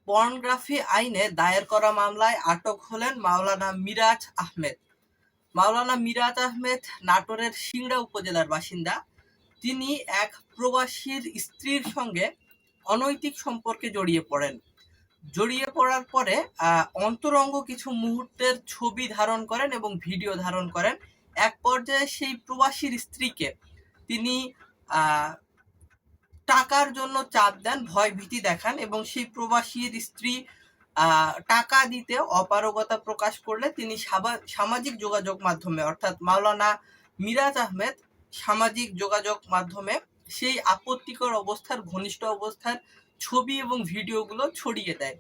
Pornography আইনে দায়ের করা মামলায় আটক হলেন মাওলানা মিরাজ আহমেদ। মাওলানা মিরাজ আহমেদ নাটোরের সিংড়া উপজেলার বাসিন্দা। তিনি এক প্রবাসীর স্ত্রীর সঙ্গে অনৈতিক সম্পর্কে জড়িয়ে পড়ার পরে অন্তরঙ্গ কিছু মুহূর্তের ছবি ধারণ করেন এবং ভিডিও ধারণ করেন। এক পর্যায়ে সেই প্রবাসীর স্ত্রীকে তিনি টাকার জন্য চাপ দেন, ভয় ভীতি দেখান এবং সেই প্রবাসীর স্ত্রী টাকা দিতে অপারগতা প্রকাশ করলে তিনি সামাজিক যোগাযোগ মাধ্যমে অর্থাৎ মাওলানা মিরাজ আহমেদ সামাজিক যোগাযোগ মাধ্যমে সেই আপত্তিকর অবস্থার ঘনিষ্ঠ অবস্থার ছবি এবং ভিডিওগুলো ছড়িয়ে দেয়,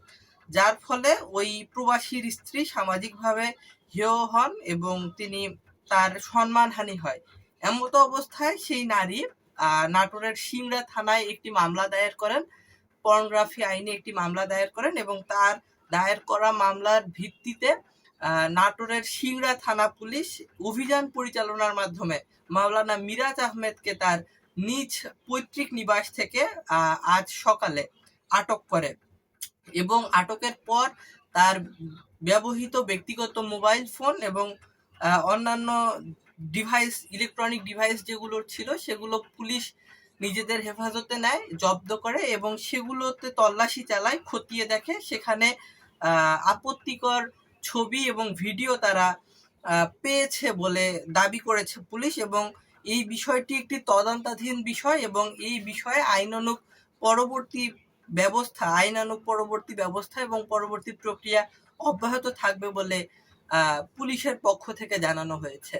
যার ফলে ওই প্রবাসীর স্ত্রী সামাজিকভাবে হেয় হন এবং তার সম্মানহানি হয়। এমত অবস্থায় সেই নারী নাটোরের সিংড়া থানায় একটি মামলা দায়ের করেন, পর্নোগ্রাফি আইনে একটি মামলা দায়ের করেন এবং তার দায়ের করা মামলার ভিত্তিতে নাটোরের সিংড়া থানা পুলিশ অভিযান পরিচালনার মাধ্যমে মাওলানা মিরাজ আহমেদকে তার নিজ পৈতৃক নিবাস থেকে আজ সকালে আটক করে এবং আটকের পর তার ব্যবহৃত ব্যক্তিগত মোবাইল ফোন এবং অন্যান্য ইলেকট্রনিক ডিভাইস যেগুলো ছিল সেগুলো পুলিশ নিজেদের হেফাজতে নেয়, জব্দ করে এবং সেগুলোতে তল্লাশি চালায়, খতিয়ে দেখে সেখানে আপত্তিকর ছবি এবং ভিডিও তারা পেয়েছে বলে দাবি করেছে পুলিশ। এবং এই বিষয়টি একটি তদন্তাধীন বিষয় এবং এই বিষয়ে আইনানুগ পরবর্তী ব্যবস্থা এবং পরবর্তী প্রক্রিয়া অব্যাহত থাকবে বলে পুলিশের পক্ষ থেকে জানানো হয়েছে।